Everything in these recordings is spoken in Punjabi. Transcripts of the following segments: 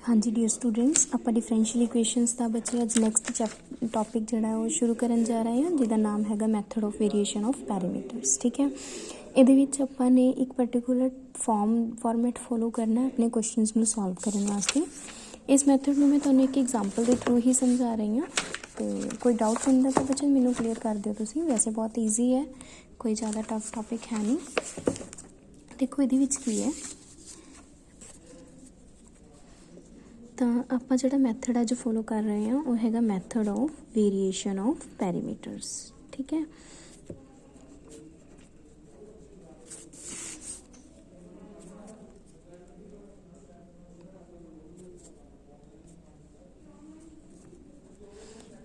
हाँ जी डियर स्टूडेंट्स, ਆਪਾਂ डिफरेंशियल इक्वेशनस ਦਾ ਬੱਚੇ ਅੱਜ ਨੈਕਸਟ ਟੌਪਿਕ ਜਿਹੜਾ ਉਹ ਸ਼ੁਰੂ ਕਰਨ ਜਾ ਰਹੇ ਹਾਂ, ਜਿਹਦਾ ਨਾਮ ਹੈਗਾ method of variation of parameters. ਠੀਕ ਹੈ, ਇਹਦੇ ਵਿੱਚ ਆਪਾਂ ਨੇ ਇੱਕ ਪਾਰਟਿਕੂਲਰ ਫਾਰਮੈਟ ਫੋਲੋ ਕਰਨਾ ਆਪਣੇ ਕੁਐਸਚਨਸ ਨੂੰ ਸੋਲਵ ਕਰਨ ਵਾਸਤੇ। ਇਸ ਮੈਥਡ ਨੂੰ ਮੈਂ ਤੁਹਾਨੂੰ ਇੱਕ ਐਗਜ਼ਾਮਪਲ ਦੇ ਥਰੂ ਹੀ ਸਮਝਾ ਰਹੀ ਹਾਂ, ਤੇ ਕੋਈ ਡਾਊਟ ਹੁੰਦਾ ਤਾਂ ਬੱਚੇ ਮੈਨੂੰ ਕਲੀਅਰ ਕਰ ਦਿਓ ਤੁਸੀਂ। ਵੈਸੇ ਬਹੁਤ ਈਜ਼ੀ ਹੈ, ਕੋਈ ਜ਼ਿਆਦਾ ਟਫ ਟੌਪਿਕ ਹੈ ਨਹੀਂ। ਦੇਖੋ ਇਹਦੇ ਵਿੱਚ ਕੀ ਹੈ, ਤਾਂ ਆਪਾਂ ਜਿਹੜਾ ਮੈਥਡ ਅੱਜ ਫੋਲੋ ਕਰ ਰਹੇ ਹਾਂ ਉਹ ਹੈਗਾ method of variation of parameters. ਠੀਕ ਹੈ,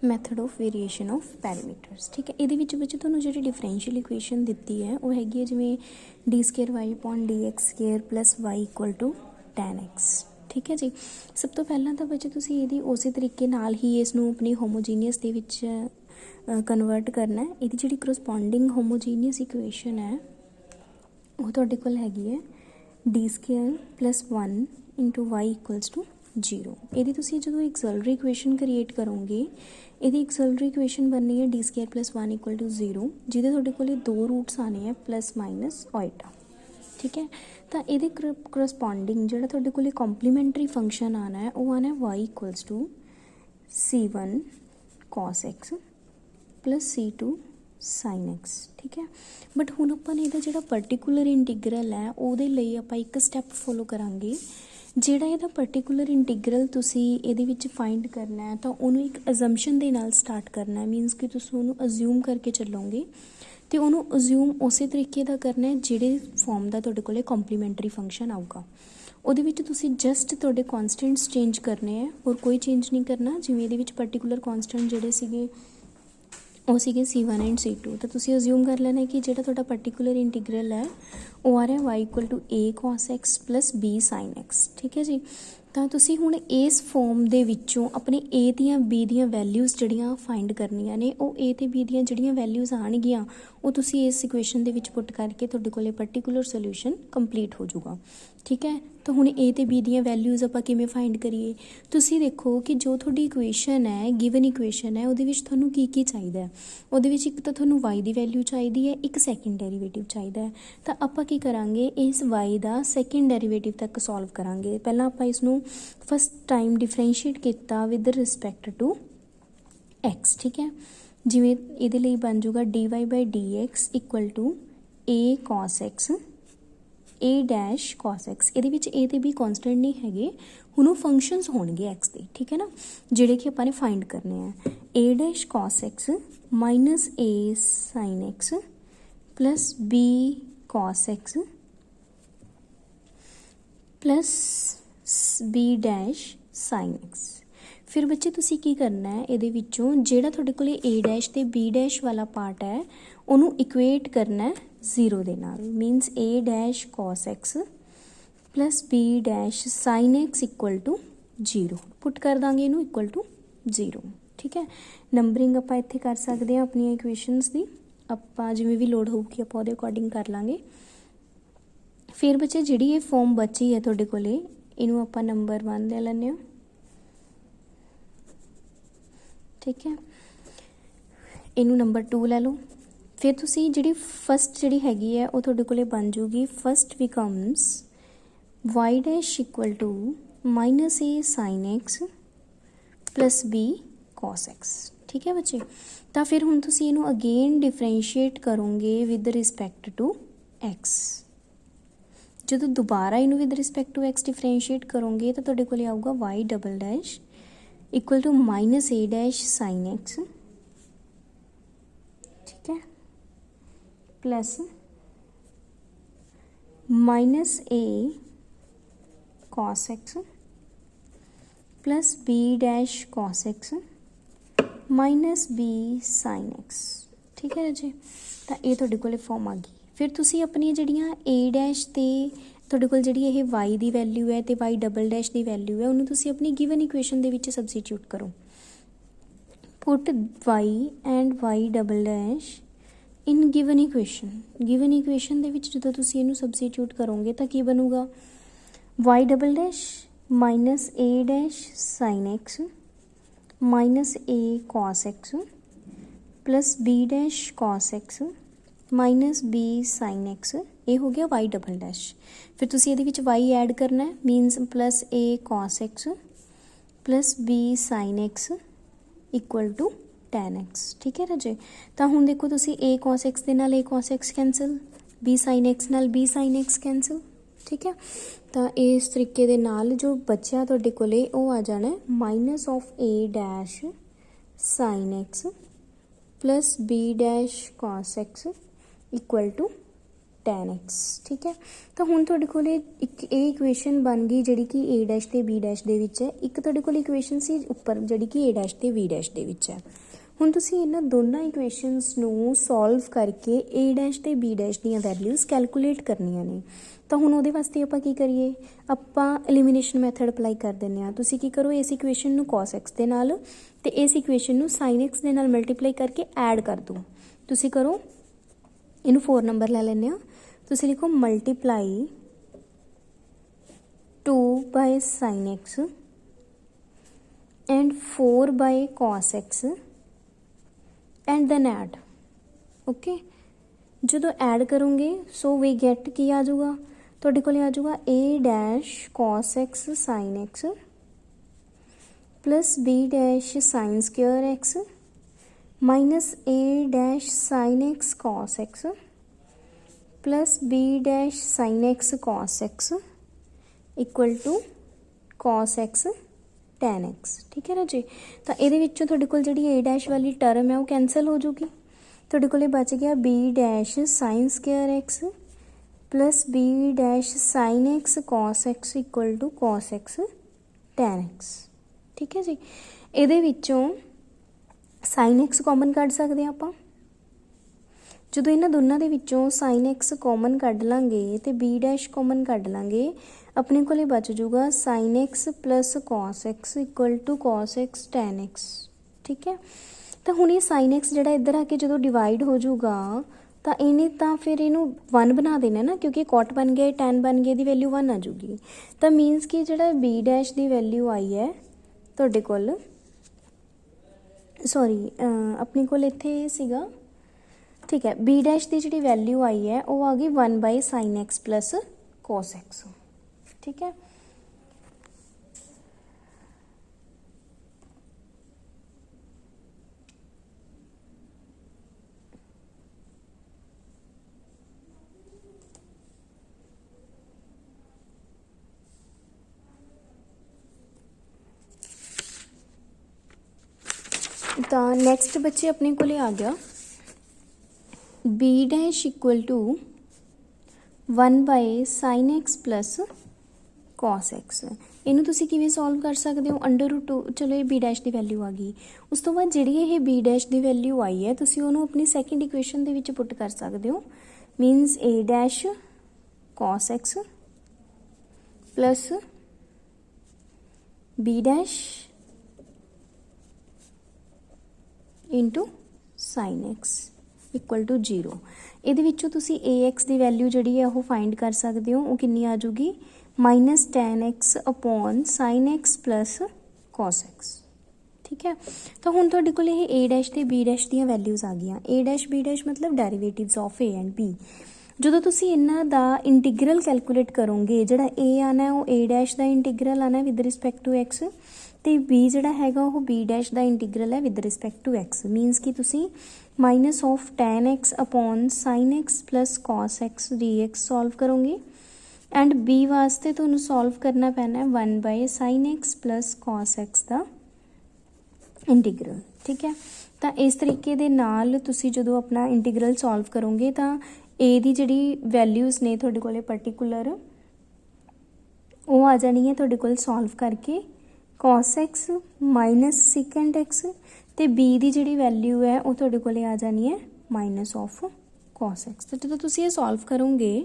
method of variation of parameters. ਠੀਕ ਹੈ, ਇਹਦੇ ਵਿੱਚ ਬੱਚੇ ਤੁਹਾਨੂੰ ਜਿਹੜੀ ਡਿਫਰੈਂਸ਼ੀਅਲ ਇਕੁਏਸ਼ਨ ਦਿੱਤੀ ਹੈ ਉਹ ਹੈਗੀ ਹੈ ਜਿਵੇਂ d²y/dx² + y = tan x। ਠੀਕ ਹੈ ਜੀ, ਸਭ ਤੋਂ ਪਹਿਲਾਂ ਤਾਂ ਬੱਚੇ ਤੁਸੀਂ ਇਹਦੀ ਉਸੇ ਤਰੀਕੇ ਨਾਲ ਹੀ ਇਸ ਨੂੰ ਆਪਣੀ ਹੋਮੋਜੀਨੀਅਸ ਦੇ ਵਿੱਚ ਕਨਵਰਟ ਕਰਨਾ। ਇਹਦੀ ਜਿਹੜੀ ਕਰਸਪੋਂਡਿੰਗ ਹੋਮੋਜੀਨੀਅਸ ਇਕੁਏਸ਼ਨ ਹੈ ਉਹ ਤੁਹਾਡੇ ਕੋਲ ਹੈਗੀ ਹੈ d² + 1 × y = 0। ਇਹਦੀ ਤੁਸੀਂ ਜਦੋਂ ਐਕਸਲਰੀ ਇਕੁਏਸ਼ਨ ਕ੍ਰੀਏਟ ਕਰੋਗੇ, ਇਹਦੀ ਐਕਸਲਰੀ ਇਕੁਏਸ਼ਨ ਬਣਨੀ ਹੈ d² + 1 = 0, ਜਿਹਦੇ ਤੁਹਾਡੇ ਕੋਲ ਦੋ ਰੂਟਸ ਆਣੇ ਆ +- ਠੀਕ ਹੈ, ਤਾਂ ਇਹਦੇ ਕਰਸਪੋਂਡਿੰਗ ਜਿਹੜਾ ਤੁਹਾਡੇ ਕੋਲ ਕੰਪਲੀਮੈਂਟਰੀ ਫੰਕਸ਼ਨ ਆਉਣਾ ਹੈ ਉਹ ਆਉਣਾ y = c1 cos x + c2 sin x। ਠੀਕ ਹੈ, ਬਟ ਹੁਣ ਆਪਾਂ ਨੇ ਇਹਦਾ ਜਿਹੜਾ ਪਰਟੀਕੂਲਰ ਇੰਟੀਗਰਲ ਹੈ ਉਹਦੇ ਲਈ ਆਪਾਂ ਇੱਕ ਸਟੈਪ ਫੋਲੋ ਕਰਾਂਗੇ। ਜਿਹੜਾ ਇਹਦਾ ਪਰਟੀਕੂਲਰ ਇੰਟੀਗਰਲ ਤੁਸੀਂ ਇਹਦੇ ਵਿੱਚ ਫਾਈਂਡ ਕਰਨਾ ਹੈ ਤਾਂ ਉਹਨੂੰ ਇੱਕ ਅਜ਼ੰਪਸ਼ਨ ਦੇ ਨਾਲ ਸਟਾਰਟ ਕਰਨਾ ਹੈ। ਮੀਨਸ ਕਿ ਤੁਸੀਂ ਉਹਨੂੰ ਅਜ਼ਿਊਮ ਕਰਕੇ ਚੱਲੋਗੇ, ਅਤੇ ਉਹਨੂੰ ਅਜ਼ਿਊਮ ਉਸੇ ਤਰੀਕੇ ਦਾ ਕਰਨਾ ਹੈ ਜਿਹੜੇ ਫਾਰਮ ਦਾ ਤੁਹਾਡੇ ਕੋਲ ਕੰਪਲੀਮੈਂਟਰੀ ਫੰਕਸ਼ਨ ਆਊਗਾ। ਉਹਦੇ ਵਿੱਚ ਤੁਸੀਂ ਜਸਟ ਤੁਹਾਡੇ ਕੌਨਸਟੈਂਟਸ ਚੇਂਜ ਕਰਨੇ ਹੈ, ਹੋਰ ਕੋਈ ਚੇਂਜ ਨਹੀਂ ਕਰਨਾ। ਜਿਵੇਂ ਇਹਦੇ ਵਿੱਚ ਪਰਟੀਕੂਲਰ ਕੌਨਸਟੈਂਟ ਜਿਹੜੇ ਸੀਗੇ ਉਹ ਸੀਗੇ c1 ਐਂਡ c2, ਤਾਂ ਤੁਸੀਂ ਅਜ਼ਿਊਮ ਕਰ ਲੈਣਾ ਕਿ ਜਿਹੜਾ ਤੁਹਾਡਾ ਪਰਟੀਕੂਲਰ ਇੰਟੀਗਰਲ ਹੈ ਉਹ ਆ ਰਿਹਾ y = a cos x + b sin x। ਠੀਕ ਹੈ ਜੀ, ਤਾਂ ਤੁਸੀਂ ਹੁਣ ਇਸ ਫੋਰਮ ਦੇ ਵਿੱਚੋਂ ਆਪਣੇ a ਦੀਆਂ b ਦੀਆਂ ਵੈਲਿਊਜ਼ ਜਿਹੜੀਆਂ ਫਾਈਂਡ ਕਰਨੀਆਂ ਨੇ, ਉਹ a ਤੇ b ਦੀਆਂ ਜਿਹੜੀਆਂ ਵੈਲਿਊਜ਼ ਆਉਣਗੀਆਂ ਉਹ ਤੁਸੀਂ ਇਸ ਇਕੁਏਸ਼ਨ ਦੇ ਵਿੱਚ ਪੁੱਟ ਕਰਕੇ ਤੁਹਾਡੇ ਕੋਲ ਪਰਟੀਕੂਲਰ ਸੋਲਿਊਸ਼ਨ ਕੰਪਲੀਟ ਹੋ ਜਾਊਗਾ। ਠੀਕ ਹੈ, ਤਾਂ ਹੁਣ a ਤੇ b ਦੀਆਂ ਵੈਲਿਊਜ਼ ਆਪਾਂ ਕਿਵੇਂ ਫਾਈਂਡ ਕਰੀਏ? ਤੁਸੀਂ ਦੇਖੋ ਕਿ ਜੋ ਤੁਹਾਡੀ ਇਕੁਏਸ਼ਨ ਹੈ, ਗਿਵਨ ਇਕੁਏਸ਼ਨ ਹੈ, ਉਹਦੇ ਵਿੱਚ ਤੁਹਾਨੂੰ ਕੀ ਕੀ ਚਾਹੀਦਾ ਹੈ। ਉਹਦੇ ਵਿੱਚ ਇੱਕ ਤਾਂ ਤੁਹਾਨੂੰ y ਦੀ ਵੈਲਿਊ ਚਾਹੀਦੀ ਹੈ, ਇੱਕ ਸੈਕਿੰਡ ਡੈਰੀਵੇਟਿਵ ਚਾਹੀਦਾ ਹੈ। ਤਾਂ ਆਪਾਂ ਕੀ ਕਰਾਂਗੇ, ਇਸ y ਦਾ ਸੈਕਿੰਡ ਡੈਰੀਵੇਟਿਵ ਤੱਕ ਸੋਲਵ ਕਰਾਂਗੇ। ਪਹਿਲਾਂ ਆਪਾਂ ਇਸ ਨੂੰ ਫਸਟ ਟਾਈਮ ਡਿਫਰੈਂਸ਼ੀਏਟ ਕੀਤਾ ਵਿਦ ਰਿਸਪੈਕਟ ਟੂ x। ਠੀਕ ਹੈ, ਜਿਵੇਂ ਇਹਦੇ ਲਈ ਬਣ ਜਾਊਗਾ dy/dx = a cos x a' cos x। ਇਹਦੇ ਵਿੱਚ a ਤੇ b ਕੌਨਸਟੈਂਟ ਨਹੀਂ ਹੈਗੇ, ਹੁਣ ਉਹ ਫੰਕਸ਼ਨਸ ਹੋਣਗੇ x ਦੇ। ਠੀਕ ਹੈ ਨਾ, ਜਿਹੜੇ ਕਿ ਆਪਾਂ ਨੇ ਫਾਈਂਡ ਕਰਨੇ ਆ। a' cos x - a sin x + b cos x + b' sin x। ਫਿਰ ਬੱਚੇ ਤੁਸੀਂ ਕੀ ਕਰਨਾ ਹੈ, ਇਹਦੇ ਵਿੱਚੋਂ ਜਿਹੜਾ ਤੁਹਾਡੇ ਕੋਲ a' ਤੇ b' ਵਾਲਾ ਪਾਰਟ ਹੈ ਉਹਨੂੰ ਇਕੁਏਟ ਕਰਨਾ 0 ਦੇ ਨਾਲ। Means a' cos x + b' sin x = 0 ਪੁੱਟ ਕਰ ਦਾਂਗੇ ਇਹਨੂੰ =0। ਠੀਕ ਹੈ, ਨੰਬਰਿੰਗ ਆਪਾਂ ਇੱਥੇ ਕਰ ਸਕਦੇ ਹਾਂ ਆਪਣੀਆਂ ਇਕੁਏਸ਼ਨਸ ਦੀ, ਆਪਾਂ ਜਿਵੇਂ ਵੀ ਲੋੜ ਹੋਊਗੀ ਆਪਾਂ ਉਹਦੇ ਅਕੋਰਡਿੰਗ ਕਰ ਲਾਂਗੇ। ਫਿਰ ਬੱਚੇ ਜਿਹੜੀ ਇਹ ਫੋਰਮ ਬਚੀ ਹੈ ਤੁਹਾਡੇ ਕੋਲ, ਇਹਨੂੰ ਆਪਾਂ ਨੰਬਰ 1 ਲੈ ਲੈਂਦੇ ਹਾਂ। ਠੀਕ ਹੈ, ਇਹਨੂੰ ਨੰਬਰ 2 ਲੈ ਲਓ। ਫਿਰ ਤੁਸੀਂ ਜਿਹੜੀ ਫਸਟ ਜਿਹੜੀ ਹੈਗੀ ਹੈ ਉਹ ਤੁਹਾਡੇ ਕੋਲ ਬਣ ਜੂਗੀ, first becomes y' = -a sin x + b cos x। ਠੀਕ ਹੈ ਬੱਚੇ, ਤਾਂ ਫਿਰ ਹੁਣ ਤੁਸੀਂ ਇਹਨੂੰ ਅਗੇਨ ਡਿਫਰੈਂਸ਼ੀਏਟ ਕਰੋਗੇ ਵਿਦ ਰਿਸਪੈਕਟ ਟੂ x। ਜਦੋਂ ਦੁਬਾਰਾ ਇਹਨੂੰ with respect to x differentiate ਕਰੋਗੇ ਤਾਂ ਤੁਹਾਡੇ ਕੋਲ ਆਊਗਾ y =- -a' sin x। ਠੀਕ ਹੈ, plus -a cos x + b' cos x - b sin x। ਠੀਕ ਹੈ ਜੀ, ਤਾਂ ਇਹ ਤੁਹਾਡੇ ਕੋਲ ਫੋਰਮ ਆ ਗਈ। ਫਿਰ ਤੁਸੀਂ ਆਪਣੀਆਂ ਜਿਹੜੀਆਂ a' ਤੇ ਤੁਹਾਡੇ ਕੋਲ ਜਿਹੜੀ ਇਹ y ਦੀ ਵੈਲਿਊ ਹੈ ਤੇ y" ਦੀ ਵੈਲਿਊ ਹੈ, ਉਹਨੂੰ ਤੁਸੀਂ ਆਪਣੀ ਗਿਵਨ ਇਕੁਏਸ਼ਨ ਦੇ ਵਿੱਚ ਸਬਸਟੀਟਿਊਟ ਕਰੋ। ਪੁੱਟ y and y" in given equation ਦੇ ਵਿੱਚ ਜਦੋਂ ਤੁਸੀਂ ਇਹਨੂੰ ਸਬਸਟੀਟਿਊਟ ਕਰੋਗੇ ਤਾਂ ਕੀ ਬਣੂਗਾ, y" minus A dash sine X minus A cos x plus B dash cos X minus B sine X, ये हो गया वाई डबल डैश। फिर तुसी इहदे विच वाई ऐड करना है, means plus a cos x plus b sine x equal to tan x. ठीक है राजे, तो हुण देखो तुसी ए कॉस एक्स दे नाल A cos X cancel, B sine X नाल बी साइन एक्स कैंसल। ठीक है, तो इस तरीके दे नाल जो बच्चा तुहाडे कोले वो आ जाना है minus of a dash sine x plus B dash cos x equal to tan x. ठीक है, तो हुण तुहाडे कोले एक ये इक्वेशन बन गई जिहड़ी कि ए डैश ते बी डैश दे विच है, एक तुहाडे कोले इक्वेशन सी उपर जिहड़ी कि ए डैश ते बी डैश दे विच है। हुण तुसीं इन्हां दोनों इक्वेशनस नूं सॉल्व करके ए डैश ते बी डैश दीयां वैल्यूज़ कैलकुलेट करनियां ने। तो हुण उहदे वास्ते आपां की करिए, आपां एलिमिनेशन मैथड अप्लाई कर दिंदे हां। तुसीं की करो, इस इक्वेशन नूं कॉस एक्स दे नाल ते इस इक्वेशन नूं साइन एक्स दे नाल मल्टीप्लाई करके ऐड कर दो। तुसीं करो, इनू 4 नंबर लै लैंदे हां। तुसीं लिखो multiply 2 by sine X and 4 by cos X and then add. Okay, जो ऐड करोगे सो वी गेट की आ जाऊगा, तुहाडे कोल आ जाऊगा A dash cos X sine x plus B dash sine square X minus A dash sine x cos x plus B dash sine x cos x equal to cos x tan x. ठीक है ना जी, तो ये तुहाडे कोल जिहड़ी ए डैश वाली टर्म है वो कैंसल हो जाऊगी। तुहाडे कोले बच गया b dash sine square x plus B dash sine x cos x equal to cos x tan x. ठीक है जी, इहदे विचों साइन एक्स कॉमन कढ सकते हैं आपां। ਜਦੋਂ ਇਹਨਾਂ ਦੋਨਾਂ ਦੇ ਵਿੱਚੋਂ साइन एक्स कॉमन ਕੱਢ ਲਾਂਗੇ ਤੇ बी डैश कॉमन ਕੱਢ ਲਾਂਗੇ, ਆਪਣੇ ਕੋਲੇ ਬਚ ਜਾਊਗਾ sine x plus cos x equal to cos x tan x. ठीक है, तो हुण ये साइन एक्स ਜਿਹੜਾ ਇੱਧਰ ਆ ਕੇ ਜਦੋਂ डिवाइड हो जाऊगा ਤਾਂ ਇਹਨੇ ਤਾਂ ਫਿਰ ਇਹਨੂੰ 1 ਬਣਾ ਦੇਣਾ ਨਾ, ਕਿਉਂਕਿ cot ਬਣ ਗਿਆ, tan ਬਣ ਗਿਆ, ਦੀ ਵੈਲਿਊ 1 ਆ ਜਾਊਗੀ। ਤਾਂ ਮੀਨਸ ਕਿ ਜਿਹੜਾ बी डैश ਦੀ ਵੈਲਿਊ ਆਈ ਹੈ ਤੁਹਾਡੇ ਕੋਲ, सॉरी अपने कोल इत्थे सीगा। ठीक है, बी डैश की जी वैल्यू आई है वो आ गई 1 by sine x plus cos x. ठीक है, तो नैक्सट बच्चे अपने को आ गया b dash equal to 1 by sine x plus cos x. इनू तुसी किवें सॉल्व कर सकते हो, √2। चलो ये बी डैश की वैल्यू आ गई, उस तो बाद जिहड़ी ये बी डैश की वैल्यू आई है तुसी उहनूं अपनी सैकेंड इक्वेशन दे विच पुट कर सकते हो। Minus a dash cos x plus B dash into sine x equal to 0। ਇਹਦੇ ਵਿੱਚੋਂ ਤੁਸੀਂ ax ਦੀ ਵੈਲਿਊ ਜਿਹੜੀ ਹੈ ਉਹ ਫਾਈਂਡ ਕਰ ਸਕਦੇ ਹੋ, ਉਹ ਕਿੰਨੀ ਆ ਜੂਗੀ minus tan X upon sine X plus cos X. ਠੀਕ ਹੈ, ਤਾਂ ਹੁਣ ਤੁਹਾਡੇ ਕੋਲ ਇਹ a ਡੈਸ਼ ਤੇ b ਡੈਸ਼ ਦੀਆਂ ਵੈਲਿਊਜ਼ ਆ ਗਈਆਂ। a ਡੈਸ਼ b ਡੈਸ਼ ਮਤਲਬ derivatives of a and b। ਜਦੋਂ ਤੁਸੀਂ ਇਹਨਾਂ ਦਾ ਇੰਟੀਗਰਲ ਕੈਲਕੂਲੇਟ ਕਰੋਗੇ, ਜਿਹੜਾ a ਆਣਾ ਉਹ a ਡੈਸ਼ ਦਾ ਇੰਟੀਗਰਲ ਆਣਾ ਵਿਦ ਰਿਸਪੈਕਟ ਟੂ x ਤੇ b ਜਿਹੜਾ ਹੈਗਾ ਉਹ b ਡੈਸ਼ ਦਾ ਇੰਟੀਗਰਲ ਹੈ with respect to x। Means ਕਿ ਤੁਸੀਂ minus of tan x upon sine x plus cos x dx solve करोगे एंड b वास्ते तुहानूं सॉल्व करना पैना है 1 by sine x plus cos x का इंटीग्रल। ठीक है, तो इस तरीके दे नाल तुसी जदों अपना इंटीग्रल सॉल्व करोगे तो a दी जिहड़ी वैल्यूज़ ने तुहाडे कोले पर्टिकुलर वो आ जानी है तुहाडे कोल सॉल्व करके cos x minus second x ਤੇ b ਦੀ ਜਿਹੜੀ ਵੈਲਿਊ ਹੈ ਉਹ ਤੁਹਾਡੇ ਕੋਲੇ ਆ ਜਾਣੀ ਹੈ ਮਾਈਨਸ ਆਫ cos x। ਤੇ ਜਦੋਂ ਤੁਸੀਂ ਇਹ ਸੋਲਵ ਕਰੋਗੇ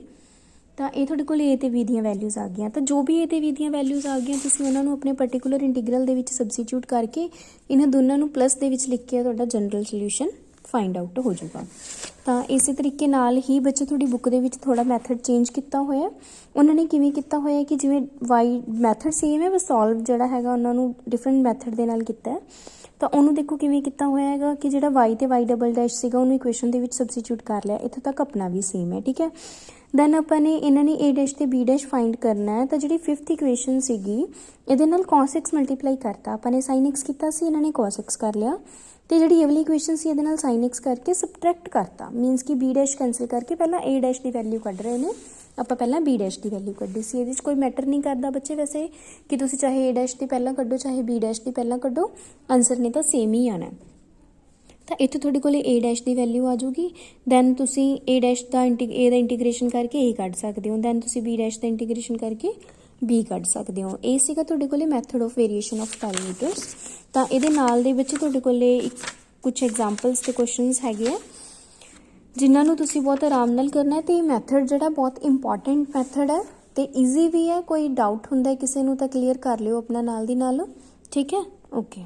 ਤਾਂ ਇਹ ਤੁਹਾਡੇ ਕੋਲ a ਤੇ b ਦੀਆਂ ਵੈਲਿਊਜ਼ ਆ ਗਈਆਂ। ਤਾਂ ਜੋ ਵੀ a ਤੇ b ਦੀਆਂ ਵੈਲਿਊਜ਼ ਆ ਗਈਆਂ ਤੁਸੀਂ ਉਹਨਾਂ ਨੂੰ ਆਪਣੇ ਪਾਰਟਿਕੂਲਰ ਇੰਟੀਗਰਲ ਦੇ ਵਿੱਚ ਸਬਸਟੀਟਿਊਟ ਕਰਕੇ ਇਹਨਾਂ ਦੋਨਾਂ ਨੂੰ ਪਲੱਸ ਦੇ ਵਿੱਚ ਲਿਖ ਕੇ ਤੁਹਾਡਾ ਜਨਰਲ ਸੋਲੂਸ਼ਨ फाइंड आउट हो जाऊगा। तो इस तरीके नाल ही बच्चे थोड़ी बुक दे विच थोड़ा मैथड चेंज किया होया। उन्होंने किवें किया होया कि जिवें वाई मैथड सेम है बस सॉल्व जिहड़ा हैगा उन्होंने डिफरेंट मैथड दे नाल कीता है। तो उन्होंने देखो किवें किया होया हैगा कि जिहड़ा वाई ते वाई डबल डैश सीगा उन्होंने इक्वेशन दे विच सबस्टिट्यूट कर लिया। इत्थों तक अपना भी सेम है, ठीक है। दैन आपां ने इन्हां ने ए डैश ते बी डैश फाइंड करना है। तो जिहड़ी 5th इक्वेशन सीगी इहदे नाल cos x मल्टीप्लाई करता, आपां ने sin x कीता सी, इन्हां ने cos x कर लिया। तो जिहड़ी ये वाली इक्वेशन सी इहदे नाल sin x करके सबट्रैक्ट करता, मीनस कि बी डैश कैंसल करके पहला ए डैश की वैल्यू कढ रहे ने, ਆਪਾਂ ਪਹਿਲਾਂ बी डैश की वैल्यू कड्ढी सी। ਇਹਦੇ 'ਚ कोई मैटर नहीं करता बच्चे वैसे कि तुसीं चाहे ए डैश की पहला कड्ढो चाहे बी डैश की पहला कड्ढो, आंसर ने तो सेम ही आना। तो इत्थे तुहाडे कोल ए डैश की वैल्यू आ जाऊगी। दैन तुसीं ए डैश का ए दा इंटीग्रेशन करके ए कढ सकते हो। दैन तुसीं बी डैश का इंटीग्रेशन करके बी कढ सकते हो। ये सीगा तुहाडे कोल method of variation of parameters. तो इहदे नाल दे विच तुहाडे कोल कुछ एग्जाम्पल्स ते क्वेश्चनस हैगे आ जिन्हां नूं तुसीं बहुत आराम नाल करना है। तो ये मैथड जिहड़ा बहुत इंपॉर्टेंट मैथड है तो ईजी भी है। कोई डाउट हुंदा है किसी नूं तां क्लीयर कर लिओ अपना नाल दी नाल, ठीक है। ओके।